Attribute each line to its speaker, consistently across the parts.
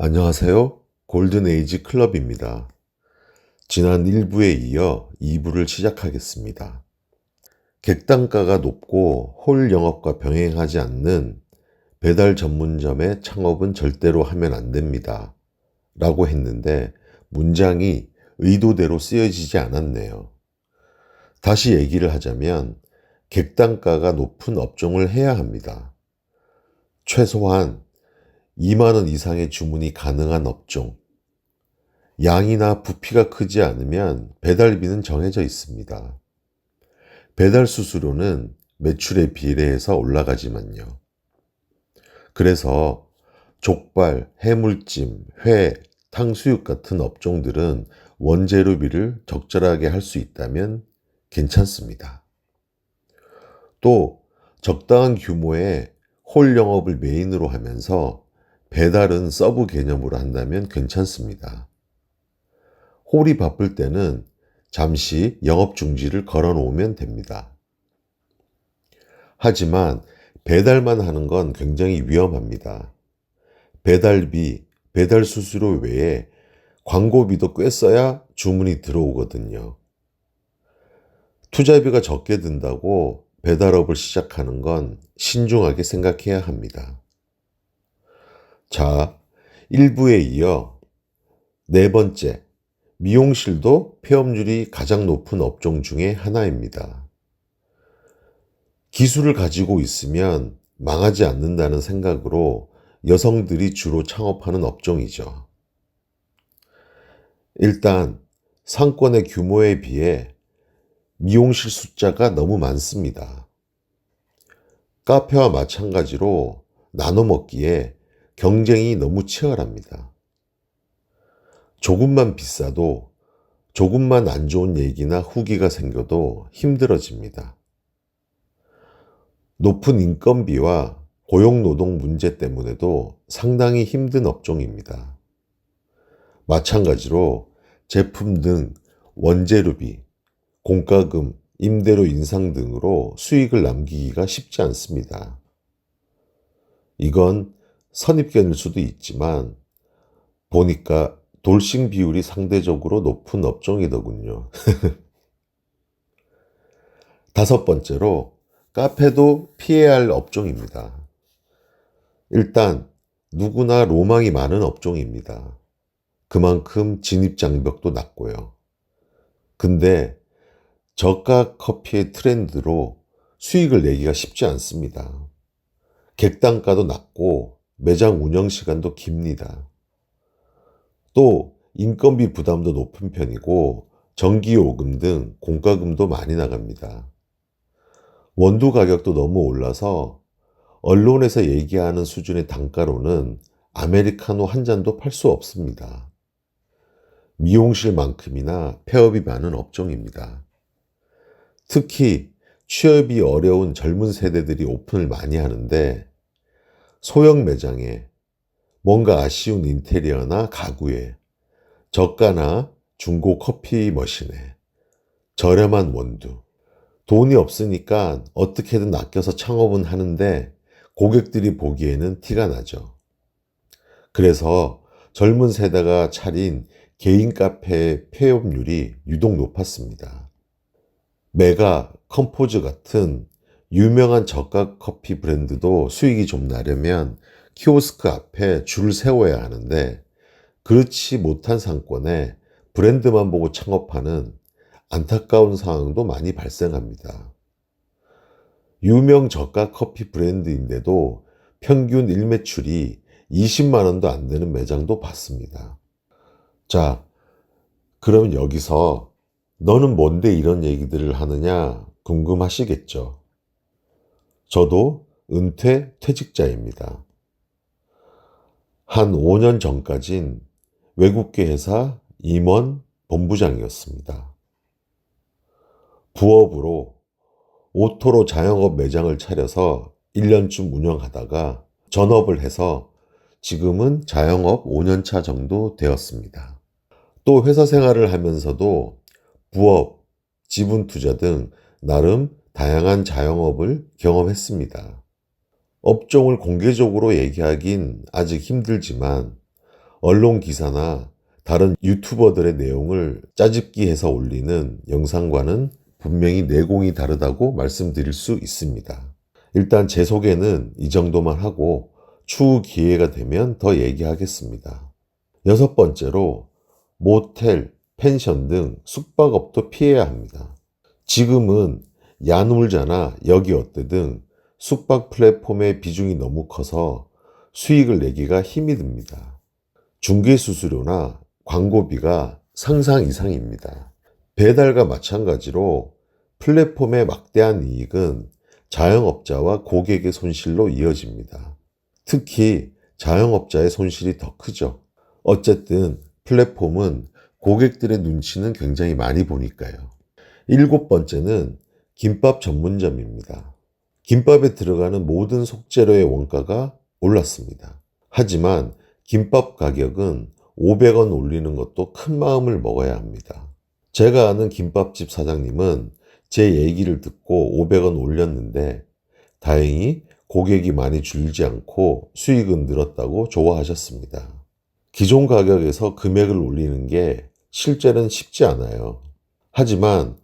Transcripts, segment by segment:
Speaker 1: 안녕하세요. 골든에이지 클럽입니다. 지난 1부에 이어 2부를 시작하겠습니다. 객단가가 높고 홀 영업과 병행하지 않는 배달 전문점의 창업은 절대로 하면 안 됩니다. 라고 했는데 문장이 의도대로 쓰여지지 않았네요. 다시 얘기를 하자면 객단가가 높은 업종을 해야 합니다. 최소한 2만 원 이상의 주문이 가능한 업종, 양이나 부피가 크지 않으면 배달비는 정해져 있습니다. 배달 수수료는 매출에 비례해서 올라가지만요. 그래서 족발, 해물찜, 회, 탕수육 같은 업종들은 원재료비를 적절하게 할 수 있다면 괜찮습니다. 또 적당한 규모의 홀 영업을 메인으로 하면서 배달은 서브 개념으로 한다면 괜찮습니다. 홀이 바쁠 때는 잠시 영업 중지를 걸어 놓으면 됩니다. 하지만 배달만 하는 건 굉장히 위험합니다. 배달비, 배달 수수료 외에 광고비도 꽤 써야 주문이 들어오거든요. 투자비가 적게 든다고 배달업을 시작하는 건 신중하게 생각해야 합니다. 자, 1부에 이어 네 번째, 미용실도 폐업률이 가장 높은 업종 중에 하나입니다. 기술을 가지고 있으면 망하지 않는다는 생각으로 여성들이 주로 창업하는 업종이죠. 일단 상권의 규모에 비해 미용실 숫자가 너무 많습니다. 카페와 마찬가지로 나눠 먹기에 경쟁이 너무 치열합니다. 조금만 비싸도 조금만 안 좋은 얘기나 후기가 생겨도 힘들어집니다. 높은 인건비와 고용노동 문제 때문에도 상당히 힘든 업종입니다. 마찬가지로 제품 등 원재료비, 공과금, 임대료 인상 등으로 수익을 남기기가 쉽지 않습니다. 이건 선입견일 수도 있지만 보니까 돌싱 비율이 상대적으로 높은 업종이더군요. 다섯 번째로 카페도 피해야 할 업종입니다. 일단 누구나 로망이 많은 업종입니다. 그만큼 진입장벽도 낮고요. 근데 저가 커피의 트렌드로 수익을 내기가 쉽지 않습니다. 객단가도 낮고 매장 운영 시간도 깁니다. 또 인건비 부담도 높은 편이고 전기요금 등 공과금도 많이 나갑니다. 원두 가격도 너무 올라서 언론에서 얘기하는 수준의 단가로는 아메리카노 한 잔도 팔 수 없습니다. 미용실만큼이나 폐업이 많은 업종입니다. 특히 취업이 어려운 젊은 세대들이 오픈을 많이 하는데 소형 매장에 뭔가 아쉬운 인테리어나 가구에 저가나 중고 커피 머신에 저렴한 원두, 돈이 없으니까 어떻게든 아껴서 창업은 하는데 고객들이 보기에는 티가 나죠. 그래서 젊은 세대가 차린 개인 카페의 폐업률이 유독 높았습니다. 메가, 컴포즈 같은 유명한 저가 커피 브랜드도 수익이 좀 나려면 키오스크 앞에 줄을 세워야 하는데 그렇지 못한 상권에 브랜드만 보고 창업하는 안타까운 상황도 많이 발생합니다. 유명 저가 커피 브랜드인데도 평균 일매출이 20만 원도 안 되는 매장도 봤습니다. 자, 그러면 여기서 너는 뭔데 이런 얘기들을 하느냐 궁금하시겠죠? 저도 은퇴 퇴직자입니다. 한 5년 전까진 외국계 회사 임원 본부장이었습니다. 부업으로 오토로 자영업 매장을 차려서 1년쯤 운영하다가 전업을 해서 지금은 자영업 5년차 정도 되었습니다. 또 회사 생활을 하면서도 부업, 지분 투자 등 나름 다양한 자영업을 경험했습니다. 업종을 공개적으로 얘기하긴 아직 힘들지만 언론 기사나 다른 유튜버들의 내용을 짜집기해서 올리는 영상과는 분명히 내공이 다르다고 말씀드릴 수 있습니다. 일단 제 소개는 이 정도만 하고 추후 기회가 되면 더 얘기하겠습니다. 여섯 번째로 모텔, 펜션 등 숙박업도 피해야 합니다. 지금은 야놀자나 여기어때 등 숙박 플랫폼의 비중이 너무 커서 수익을 내기가 힘이 듭니다. 중개수수료나 광고비가 상상 이상입니다. 배달과 마찬가지로 플랫폼의 막대한 이익은 자영업자와 고객의 손실로 이어집니다. 특히 자영업자의 손실이 더 크죠. 어쨌든 플랫폼은 고객들의 눈치는 굉장히 많이 보니까요. 일곱 번째는 김밥 전문점입니다. 김밥에 들어가는 모든 속재료의 원가가 올랐습니다. 하지만 김밥 가격은 500원 올리는 것도 큰 마음을 먹어야 합니다. 제가 아는 김밥집 사장님은 제 얘기를 듣고 500원 올렸는데 다행히 고객이 많이 줄지 않고 수익은 늘었다고 좋아하셨습니다. 기존 가격에서 금액을 올리는 게 실제는 쉽지 않아요. 하지만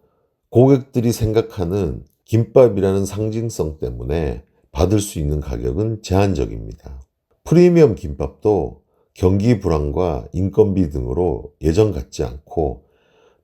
Speaker 1: 고객들이 생각하는 김밥이라는 상징성 때문에 받을 수 있는 가격은 제한적입니다. 프리미엄 김밥도 경기 불황과 인건비 등으로 예전 같지 않고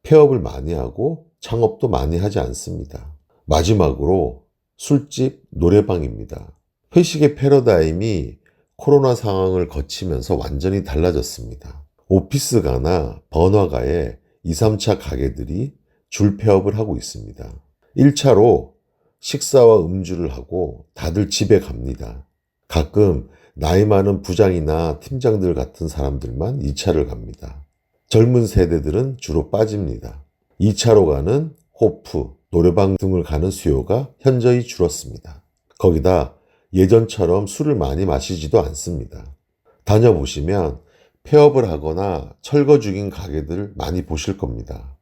Speaker 1: 폐업을 많이 하고 창업도 많이 하지 않습니다. 마지막으로 술집, 노래방입니다. 회식의 패러다임이 코로나 상황을 거치면서 완전히 달라졌습니다. 오피스가나 번화가에 2, 3차 가게들이 줄 폐업을 하고 있습니다. 1차로 식사와 음주를 하고 다들 집에 갑니다. 가끔 나이 많은 부장이나 팀장들 같은 사람들만 2차를 갑니다. 젊은 세대들은 주로 빠집니다. 2차로 가는 호프, 노래방 등을 가는 수요가 현저히 줄었습니다. 거기다 예전처럼 술을 많이 마시지도 않습니다. 다녀보시면 폐업을 하거나 철거 중인 가게들 많이 보실 겁니다.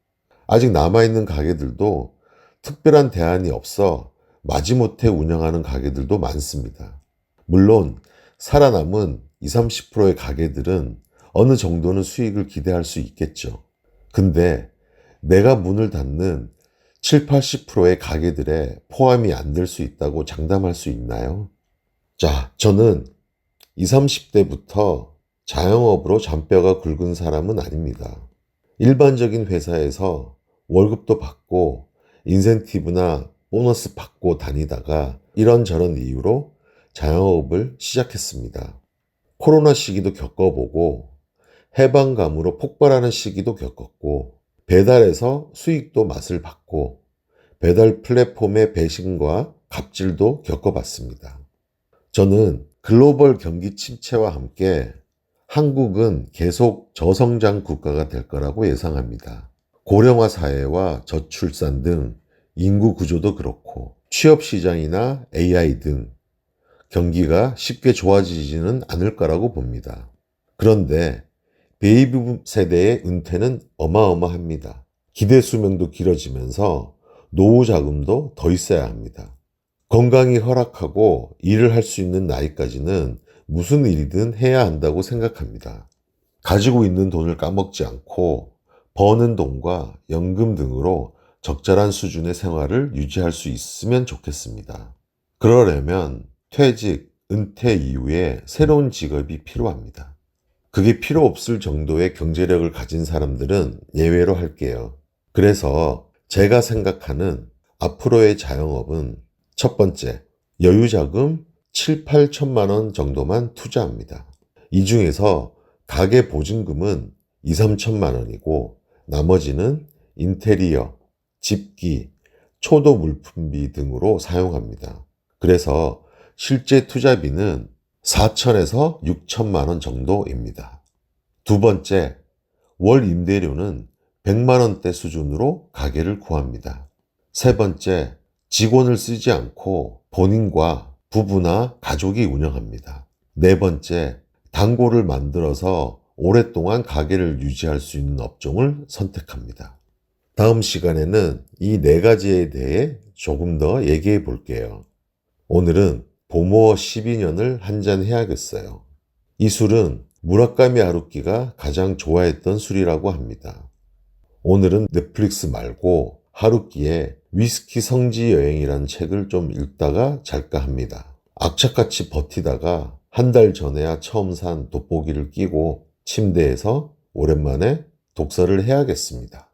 Speaker 1: 아직 남아있는 가게들도 특별한 대안이 없어 마지못해 운영하는 가게들도 많습니다. 물론 살아남은 20, 30%의 가게들은 어느 정도는 수익을 기대할 수 있겠죠. 근데 내가 문을 닫는 7, 80%의 가게들에 포함이 안 될 수 있다고 장담할 수 있나요? 자, 저는 20, 30대부터 자영업으로 잔뼈가 굵은 사람은 아닙니다. 일반적인 회사에서 월급도 받고 인센티브나 보너스 받고 다니다가 이런저런 이유로 자영업을 시작했습니다. 코로나 시기도 겪어보고 해방감으로 폭발하는 시기도 겪었고 배달에서 수익도 맛을 봤고 배달 플랫폼의 배신과 갑질도 겪어봤습니다. 저는 글로벌 경기 침체와 함께 한국은 계속 저성장 국가가 될 거라고 예상합니다. 고령화 사회와 저출산 등 인구 구조도 그렇고 취업 시장이나 AI 등 경기가 쉽게 좋아지지는 않을 거라고 봅니다. 그런데 베이비붐 세대의 은퇴는 어마어마합니다. 기대 수명도 길어지면서 노후 자금도 더 있어야 합니다. 건강이 허락하고 일을 할 수 있는 나이까지는 무슨 일이든 해야 한다고 생각합니다. 가지고 있는 돈을 까먹지 않고 버는 돈과 연금 등으로 적절한 수준의 생활을 유지할 수 있으면 좋겠습니다. 그러려면 퇴직, 은퇴 이후에 새로운 직업이 필요합니다. 그게 필요 없을 정도의 경제력을 가진 사람들은 예외로 할게요. 그래서 제가 생각하는 앞으로의 자영업은 첫 번째, 여유자금 7, 8천만 원 정도만 투자합니다. 이 중에서 가계 보증금은 2, 3천만 원이고 나머지는 인테리어, 집기, 초도 물품비 등으로 사용합니다. 그래서 실제 투자비는 4천에서 6천만 원 정도입니다. 두 번째, 월 임대료는 100만 원대 수준으로 가게를 구합니다. 세 번째, 직원을 쓰지 않고 본인과 부부나 가족이 운영합니다. 네 번째, 단골을 만들어서 오랫동안 가게를 유지할 수 있는 업종을 선택합니다. 다음 시간에는 이 네 가지에 대해 조금 더 얘기해 볼게요. 오늘은 보모어 12년을 한잔 해야겠어요. 이 술은 무라카미 하루키가 가장 좋아했던 술이라고 합니다. 오늘은 넷플릭스 말고 하루키의 위스키 성지 여행이라는 책을 좀 읽다가 잘까 합니다. 악착같이 버티다가 한 달 전에야 처음 산 돋보기를 끼고 침대에서 오랜만에 독서를 해야겠습니다.